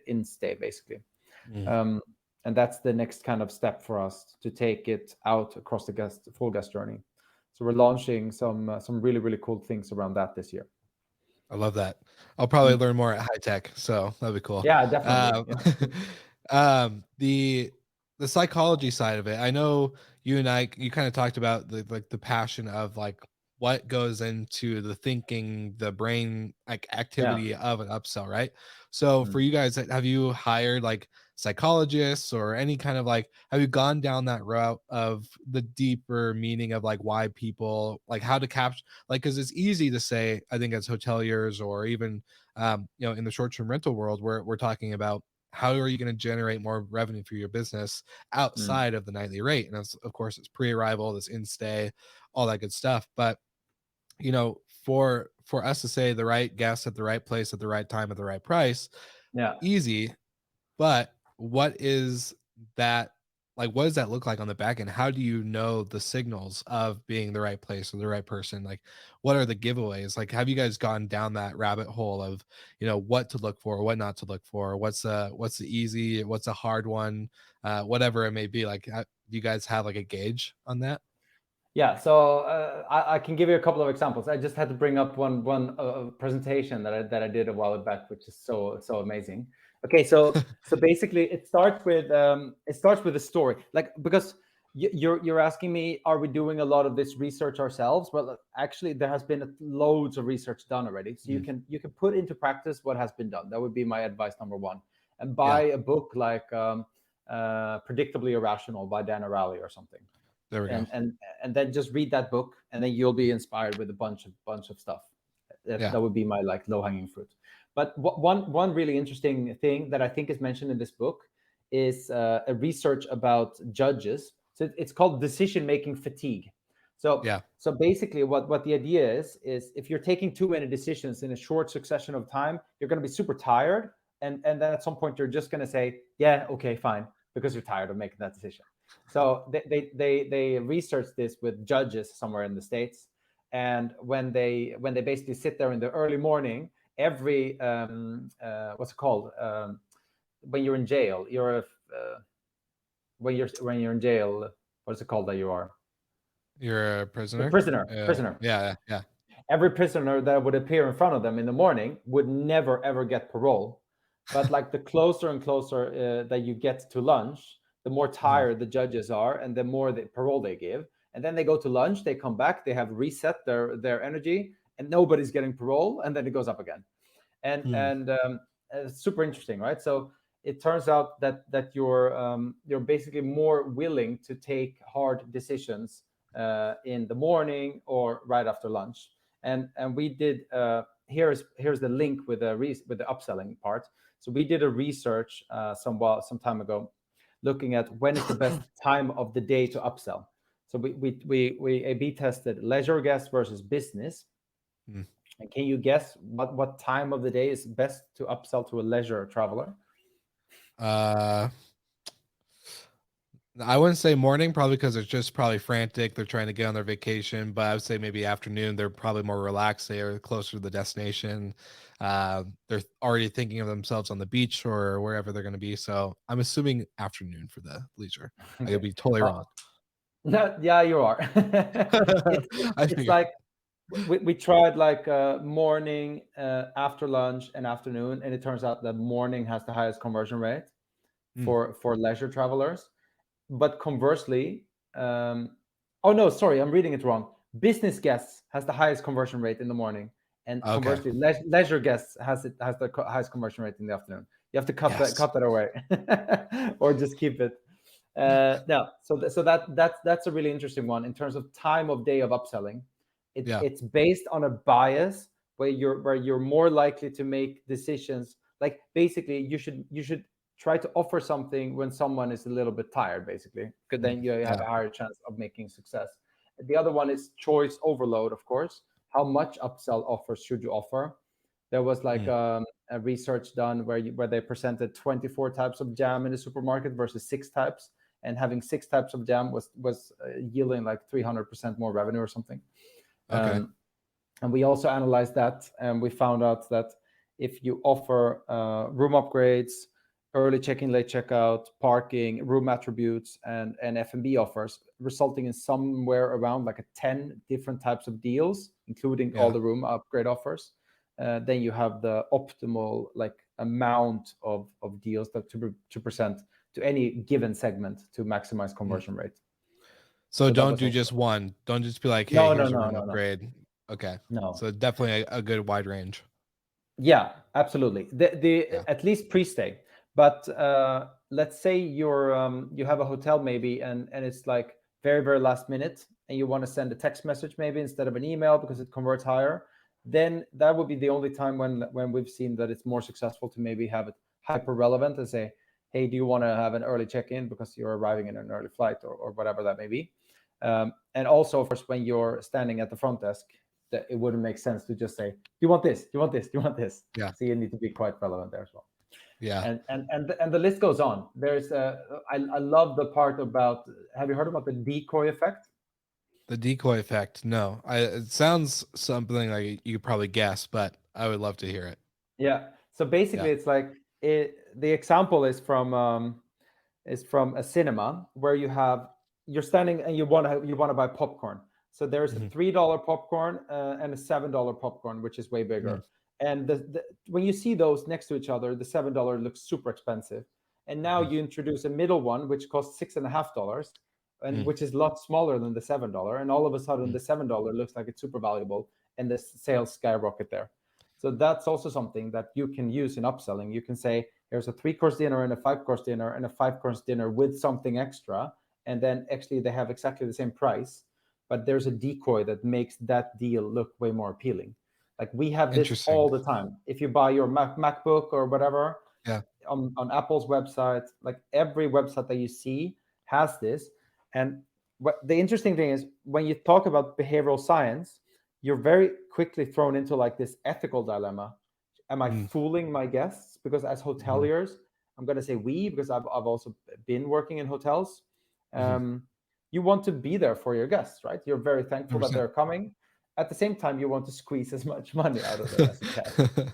in stay, basically. And that's the next kind of step for us to take it out across the full guest journey. So we're launching some really, really cool things around that this year. I love that. I'll probably learn more at High Tech, so that'd be cool. Yeah, definitely. The psychology side of it. I know you and I, you kind of talked about the passion of like what goes into the thinking, the brain like Yeah. activity of an upsell, right? So for you guys, have you hired like psychologists or any kind of like, have you gone down that route of the deeper meaning of like why people like how to capture, like, because it's easy to say, I think as hoteliers or even in the short-term rental world, we're talking about how are you going to generate more revenue for your business outside of the nightly rate, and of course it's pre-arrival, this in-stay, all that good stuff. But for us to say the right guest at the right place at the right time at the right price, Yeah. easy. But what is that, like, what does that look like on the back end? How do you know the signals of being the right place or the right person? Like, what are the giveaways? Like, have you guys gone down that rabbit hole of, what to look for, what not to look for? What's the easy, what's a hard one? Whatever it may be. Like, do you guys have like a gauge on that? Yeah, so I can give you a couple of examples. I just had to bring up one presentation that I did a while back, which is so amazing. Okay, so basically it starts with a story, like, because you're asking me, are we doing a lot of this research ourselves? Well, actually, there has been loads of research done already, so you can put into practice what has been done. That would be my advice number one, and buy a book like Predictably Irrational by Dan Ariely or something. There we go. And then just read that book, and then you'll be inspired with a bunch of stuff. That would be my like low-hanging fruit. But one really interesting thing that I think is mentioned in this book is a research about judges. So it's called decision-making fatigue. So basically what the idea is if you're taking too many decisions in a short succession of time, you're going to be super tired, and then at some point you're just going to say, yeah, okay, fine, because you're tired of making that decision. So they researched this with judges somewhere in the States, and when they basically sit there in the early morning, every what's it called, when you're in jail, when you're in jail, what's it called that you are? You're a prisoner. Prisoner. Yeah. Every prisoner that would appear in front of them in the morning would never ever get parole, but like the closer and closer that you get to lunch, the more tired the judges are, and the more the parole they give. And then they go to lunch, they come back, they have reset their energy, and nobody's getting parole, and then it goes up again. And it's super interesting, right? So it turns out that you're basically more willing to take hard decisions in the morning or right after lunch. And we did here's the link with the upselling part. So we did a research some time ago, looking at when is the best time of the day to upsell. So we A/B tested leisure guests versus business. And can you guess what time of the day is best to upsell to a leisure traveler? I wouldn't say morning, probably because they're just probably frantic. They're trying to get on their vacation, but I would say maybe afternoon. They're probably more relaxed. They are closer to the destination. They're already thinking of themselves on the beach or wherever they're going to be. So I'm assuming afternoon for the leisure. I could be totally wrong. No, yeah, you are. It's like we tried like morning, after lunch, and afternoon, and it turns out that morning has the highest conversion rate for leisure travelers. But conversely, oh no, sorry, I'm reading it wrong. Business guests has the highest conversion rate in the morning, and conversely, leisure guests has the highest conversion rate in the afternoon. You have to cut that away, or just keep it. No, so that's a really interesting one in terms of time of day of upselling. It's based on a bias where you're more likely to make decisions. Like basically, you should try to offer something when someone is a little bit tired, basically, because then you have a higher chance of making success. The other one is choice overload, of course. How much upsell offers should you offer? There was like a research done where they presented 24 types of jam in the supermarket versus 6 types, and having 6 types of jam was yielding like 300% more revenue or something. Okay. And we also analyzed that, and we found out that if you offer room upgrades, early check-in, late checkout, parking, room attributes, and F&B offers, resulting in somewhere around like 10 different types of deals, including all Yeah. the room upgrade offers, then you have the optimal like amount of deals that to present to any given segment to maximize conversion rate. So That don't was do also just one. Don't just be like, hey, no, no, here's a no, room no, no, upgrade. Okay. no. So definitely a good wide range. Yeah, absolutely. The Yeah. at least pre-stay. But let's say you have a hotel maybe, and it's like very very last minute, and you want to send a text message maybe instead of an email because it converts higher. Then that would be the only time when we've seen that it's more successful to maybe have it hyper relevant and say, hey, do you want to have an early check-in because you're arriving in an early flight or whatever that may be. And also, of course, when you're standing at the front desk, that it wouldn't make sense to just say, do you want this? Do you want this? Do you want this? Yeah. So you need to be quite relevant there as well. Yeah. And the list goes on. There's I love the part about, have you heard about the decoy effect? The decoy effect. No, it sounds something like you could probably guess, but I would love to hear it. Yeah. So basically, Yeah. it's like the example is from a cinema where you're standing and you want to buy popcorn. So there's a Mm-hmm. $3 popcorn and a $7 popcorn, which is way bigger. And when you see those next to each other, the $7 looks super expensive. And now Mm-hmm. you introduce a middle one, which costs $6.50, and which is a lot smaller than the $7. And all of a sudden, the $7 looks like it's super valuable, and the sales skyrocket there. So that's also something that you can use in upselling. You can say, here's a 3-course dinner and a 5-course dinner and a 5-course dinner with something extra. And then actually they have exactly the same price, but there's a decoy that makes that deal look way more appealing. Like we have this Interesting. all the time. If you buy your MacBook or whatever Yeah. on Apple's website, like every website that you see has this. And what the interesting thing is, when you talk about behavioral science, you're very quickly thrown into like this ethical dilemma. Am I fooling my guests? Because as hoteliers, I'm going to say we, because I've also been working in hotels. You want to be there for your guests, right? You're very thankful that 100%. they're coming. At the same time, you want to squeeze as much money out of them as you can.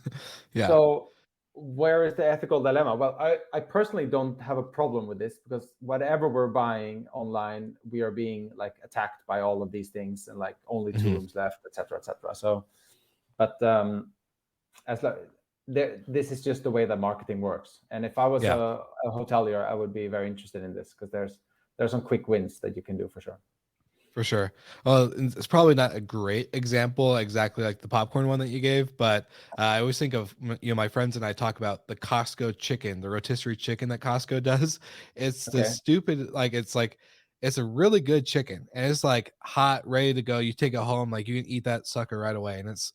Yeah. So where is the ethical dilemma? Well, I personally don't have a problem with this, because whatever we're buying online, we are being like attacked by all of these things, and like only 2 rooms left, etc., etc. So, but as like, this is just the way that marketing works. And if I was Yeah. a hotelier, I would be very interested in this, because there's some quick wins that you can do for sure. For sure. Well, it's probably not a great example exactly like the popcorn one that you gave, but I always think of, my friends and I talk about the Costco chicken, the rotisserie chicken that Costco does. It's the Okay. stupid, it's a really good chicken, and it's like hot, ready to go. You take it home, like you can eat that sucker right away, and it's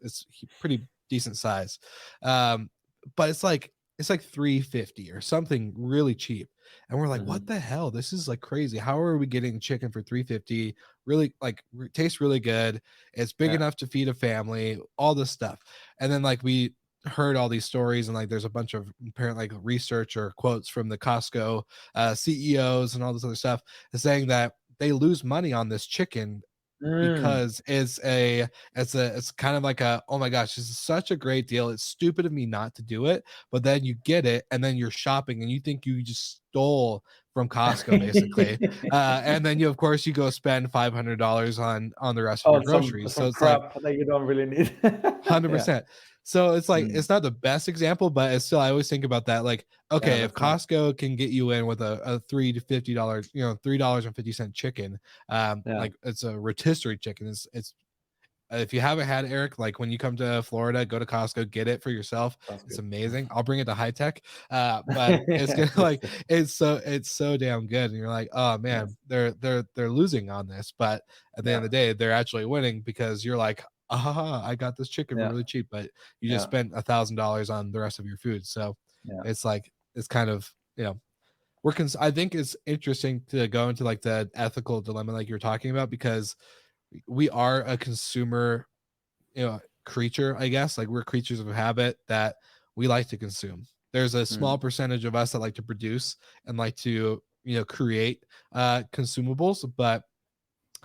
pretty decent size. Um, but it's like 350 or something really cheap. And we're like, what the hell? This is like crazy. How are we getting chicken for 350? Really tastes really good. It's big Yeah. enough to feed a family, all this stuff. And then like we heard all these stories, and like there's a bunch of apparent like research or quotes from the Costco CEOs and all this other stuff saying that they lose money on this chicken because it's kind of like a, oh my gosh, this is such a great deal, it's stupid of me not to do it. But then you get it, and then you're shopping and you think you just stole from Costco basically. And then you, of course, you go spend $500 on the rest of your Oh, groceries. So some it's like crap that you don't really need. Yeah. 100%. So it's like it's not the best example, but it's still, I always think about that. Like, Yeah, okay, if that's nice. Costco can get you in with a $3 to $50, $3.50 chicken, Yeah. like it's a rotisserie chicken. It's if you haven't had Eric, like when you come to Florida, go to Costco, get it for yourself. Sounds It's good. amazing. I'll bring it to high tech. But it's gonna Please like do. it's so damn good. And you're like, oh man, Yes. they're losing on this. But at the end Yeah. of the day, they're actually winning, because you're like, ah, I got this chicken for Yeah. really cheap, but you just Yeah. spent $1,000 on the rest of your food. So Yeah. it's like it's kind of, I think it's interesting to go into like the ethical dilemma like you're talking about, because we are a consumer, creature, I guess. Like we're creatures of habit that we like to consume. There's a small Mm. percentage of us that like to produce and like to, create consumables, but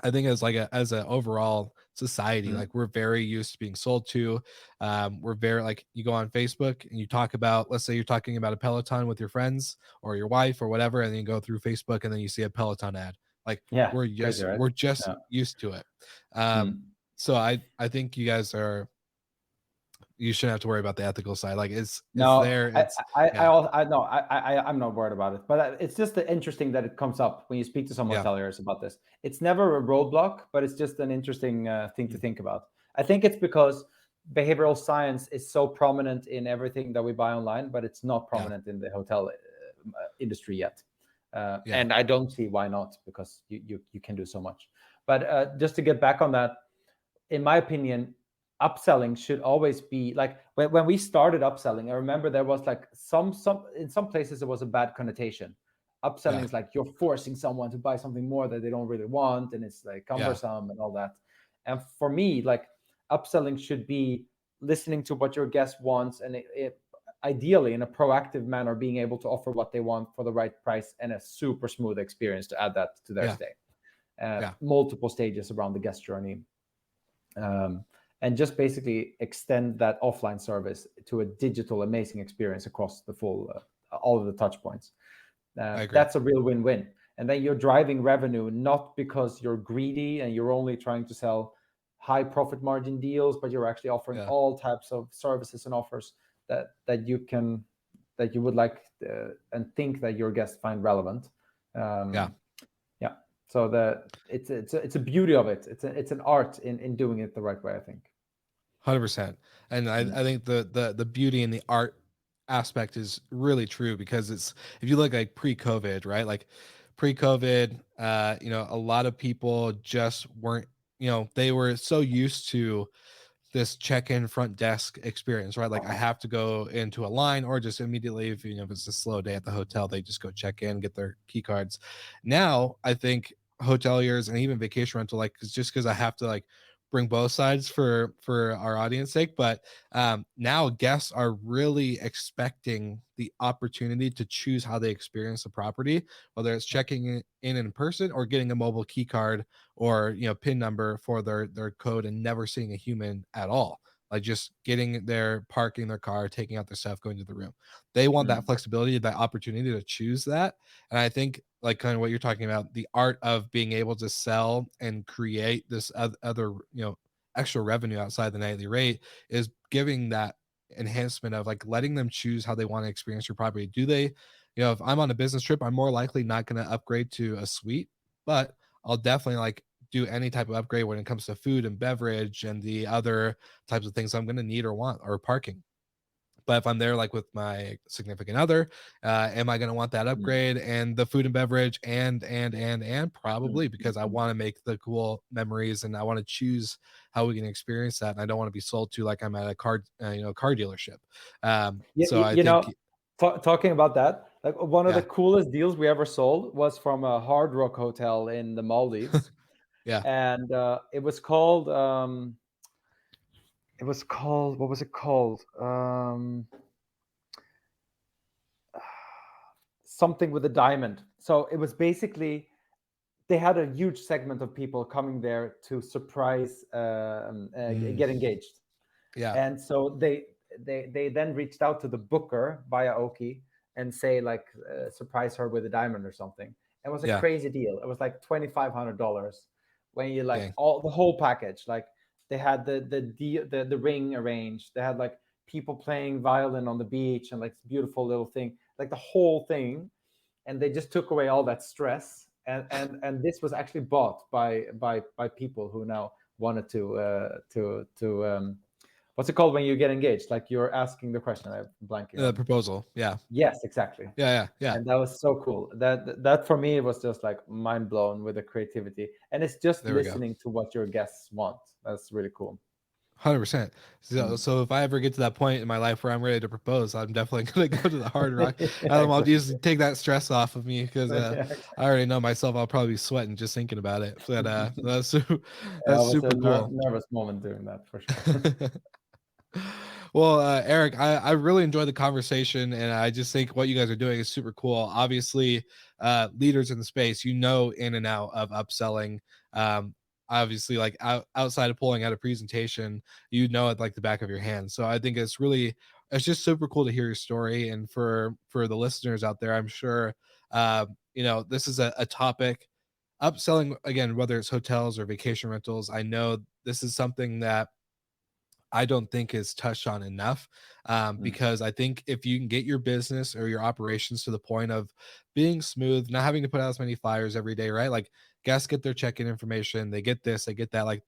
I think as like a as an overall society, Mm. like we're very used to being sold to. We're very like you go on Facebook and you talk about, let's say you're talking about a Peloton with your friends or your wife or whatever, and then you go through Facebook and then you see a Peloton ad. Like Yeah, we're crazy, just right? we're just Yeah. used to it. Um, Mm. so I think you shouldn't have to worry about the ethical side. Like it's No, there. I, It's I, I, yeah, al- I no, I'm not worried about it. But it's just interesting that it comes up when you speak to some yeah, hoteliers about this. It's never a roadblock, but it's just an interesting thing to mm, think about. I think it's because behavioral science is so prominent in everything that we buy online, but it's not yeah, prominent in the hotel industry yet. yeah, And I don't see why not, because you can do so much. But just to get back on that, in my opinion, upselling should always be like when we started upselling. I remember there was like some in some places there was a bad connotation. Upselling yeah, is like you're forcing someone to buy something more that they don't really want, and it's like yeah, cumbersome and all that. And for me, like upselling should be listening to what your guest wants, and ideally in a proactive manner, being able to offer what they want for the right price and a super smooth experience to add that to their yeah, stay. yeah. Multiple stages around the guest journey, um, and just basically extend that offline service to a digital amazing experience across the full all of the touch points. I agree. That's a real win-win. And then you're driving revenue not because you're greedy and you're only trying to sell high profit margin deals, but you're actually offering Yeah, all types of services and offers that you would like and think that your guests find relevant. yeah. Yeah. So it's a beauty of it. It's an art in doing it the right way, I think. 100%. And Mm. I think the beauty and the art aspect is really true because it's if you look like pre-COVID, right? Like pre-COVID, a lot of people just weren't, they were so used to this check-in front desk experience, right? Like I have to go into a line or just immediately if it's a slow day at the hotel, they just go check in, get their key cards. Now, I think hoteliers and even vacation rental, like just because I have to like bring both sides for our audience sake, but now guests are really expecting the opportunity to choose how they experience the property, whether it's checking in person or getting a mobile key card or pin number for their code and never seeing a human at all, like just getting there, parking their car, taking out their stuff, going to the room. They want that Mm. flexibility, that opportunity to choose that. And I think like kind of what you're talking about, the art of being able to sell and create this other extra revenue outside the nightly rate is giving that enhancement of like letting them choose how they want to experience your property. Do they, if I'm on a business trip, I'm more likely not going to upgrade to a suite, but I'll definitely like do any type of upgrade when it comes to food and beverage and the other types of things I'm going to need or want, or parking. But if I'm there like with my significant other, am I going to want that Mm. upgrade and the food and beverage and Mm. probably, because I Mm. want to make the cool memories and I want to choose how we can experience that, and I don't want to be sold to like I'm at a car dealership. So I You think know, talking about that, like one of the yeah, coolest deals we ever sold was from a Hard Rock hotel in the Maldives, yeah, and it was called what was it called? Something with a diamond. So it was basically they had a huge segment of people coming there to surprise mm, get engaged. yeah, And so they then reached out to the booker via Oaky and say like surprise her with a diamond or something. It was a yeah, crazy deal. It was like $2,500 when you like dang, all the whole package. Like they had the ring arranged. They had like people playing violin on the beach and like this beautiful little thing, like the whole thing. And they just took away all that stress. And this was actually bought by people who now wanted to what's it called when you get engaged? Like you're asking the question. I'm blanking the on. proposal, yeah, Yes, exactly. yeah, yeah, yeah. And that was so cool. That for me was just like mind blown with the creativity. And it's just There we go. listening to what your guests want. That's really cool. 100%. So if I ever get to that point in my life where I'm ready to propose, I'm definitely going to go to the Hard Rock. I'll Exactly. just take that stress off of me because Yeah, I already know myself. I'll probably be sweating just thinking about it. But I that's was a super cool. nervous moment doing that for sure. Well, Eric, I really enjoyed the conversation, and I just think what you guys are doing is super cool. Obviously, leaders in the space, in and out of upselling. Um, Obviously, like outside of pulling out a presentation, it like the back of your hand. So I think it's just super cool to hear your story, and for the listeners out there, I'm sure, this is a topic. Upselling again, whether it's hotels or vacation rentals, I know this is something that I don't think is touched on enough, Mm, because I think if you can get your business or your operations to the point of being smooth, not having to put out as many flyers every day, right? Like guests get their check-in information, they get this, they get that. Like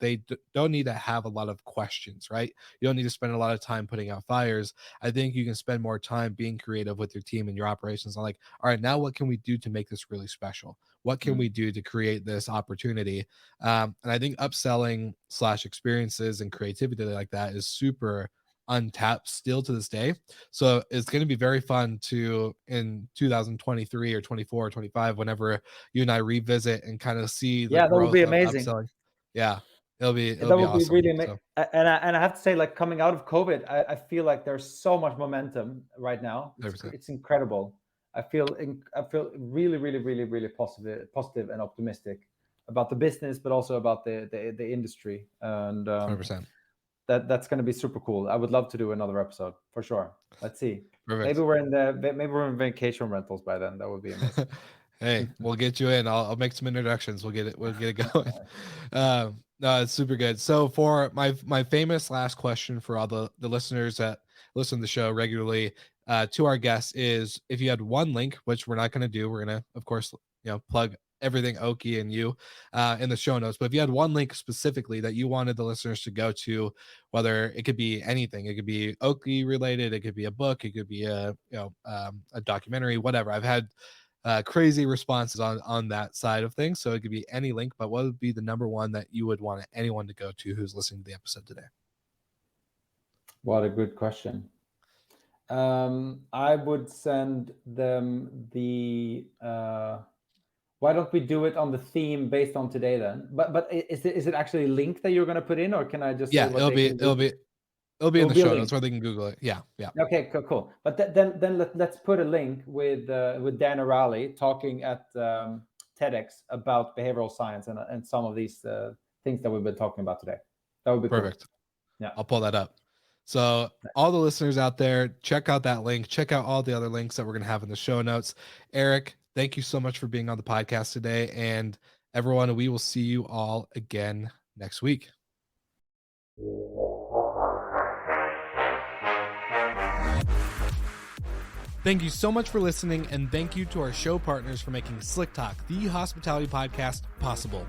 don't need to have a lot of questions, right? You don't need to spend a lot of time putting out fires. I think you can spend more time being creative with your team and your operations. On like, all right, now what can we do to make this really special? What can mm. we do to create this opportunity? And I think upselling slash experiences and creativity like that is super untapped still to this day. So it's going to be very fun to in 2023 or 24 or 25, whenever you and I revisit and kind of see the Yeah, that would growth be of amazing. upselling. Yeah, it'll Yeah, it'll that be would be awesome. really So and I have to say, like coming out of COVID, I feel like there's so much momentum right now. 100%. It's incredible. I feel really, really, really, really positive and optimistic about the business, but also about the industry. And 100%. that's going to be super cool. I would love to do another episode for sure. Let's see. Perfect. Maybe we're in vacation rentals by then. That would be amazing. Hey, we'll get you in. I'll make some introductions. We'll get it going. No, it's super good. So for my famous last question for all the listeners that listen to the show regularly, to our guests is, if you had one link, which we're not going to do, we're going to of course plug everything Oaky and you in the show notes. But if you had one link specifically that you wanted the listeners to go to, whether it could be anything, it could be Oaky related, it could be a book, it could be a documentary, whatever. I've had crazy responses on that side of things. So it could be any link, but what would be the number one that you would want anyone to go to who's listening to the episode today? What a good question. I would send them the. Why don't we do it on the theme based on today then? But is it actually a link that you're going to put in, or can I just say Yeah, what they can do? it'll be It in will the be a show notes link. where they can Google it. Yeah, yeah. Okay, cool. But then let's put a link with Dan O'Reilly talking at TEDx about behavioral science and some of these things that we've been talking about today. That would be cool. Perfect. Yeah. I'll pull that up. So all the listeners out there, check out that link. Check out all the other links that we're gonna have in the show notes. Erik, thank you so much for being on the podcast today, and everyone, we will see you all again next week. Thank you so much for listening, and thank you to our show partners for making Slick Talk, the hospitality podcast, possible.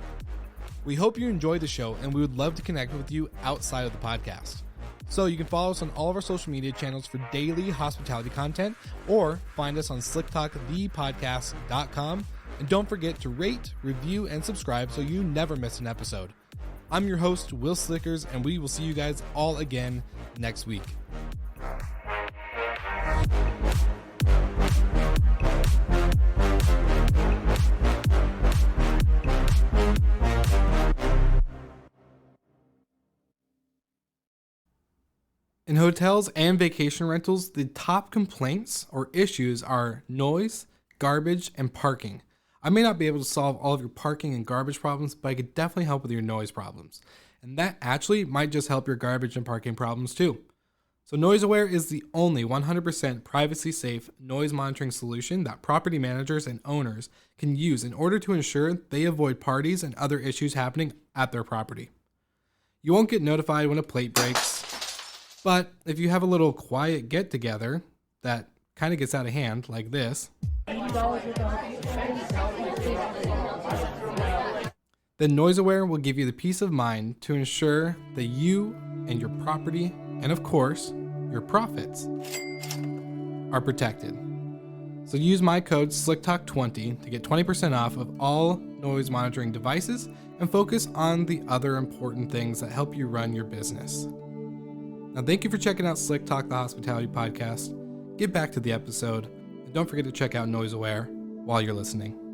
We hope you enjoyed the show, and we would love to connect with you outside of the podcast. So you can follow us on all of our social media channels for daily hospitality content, or find us on slicktalkthepodcast.com. And don't forget to rate, review, and subscribe so you never miss an episode. I'm your host, Will Slickers, and we will see you guys all again next week. In hotels and vacation rentals, the top complaints or issues are noise, garbage, and parking. I may not be able to solve all of your parking and garbage problems, but I could definitely help with your noise problems. And that actually might just help your garbage and parking problems too. So NoiseAware is the only 100% privacy safe noise monitoring solution that property managers and owners can use in order to ensure they avoid parties and other issues happening at their property. You won't get notified when a plate breaks, but if you have a little quiet get together that kind of gets out of hand like this, then NoiseAware will give you the peace of mind to ensure that you and your property, and of course, your profits, are protected. So use my code SlickTalk20 to get 20% off of all noise monitoring devices and focus on the other important things that help you run your business. Now, thank you for checking out Slick Talk, the hospitality podcast. Get back to the episode, and don't forget to check out Noise Aware while you're listening.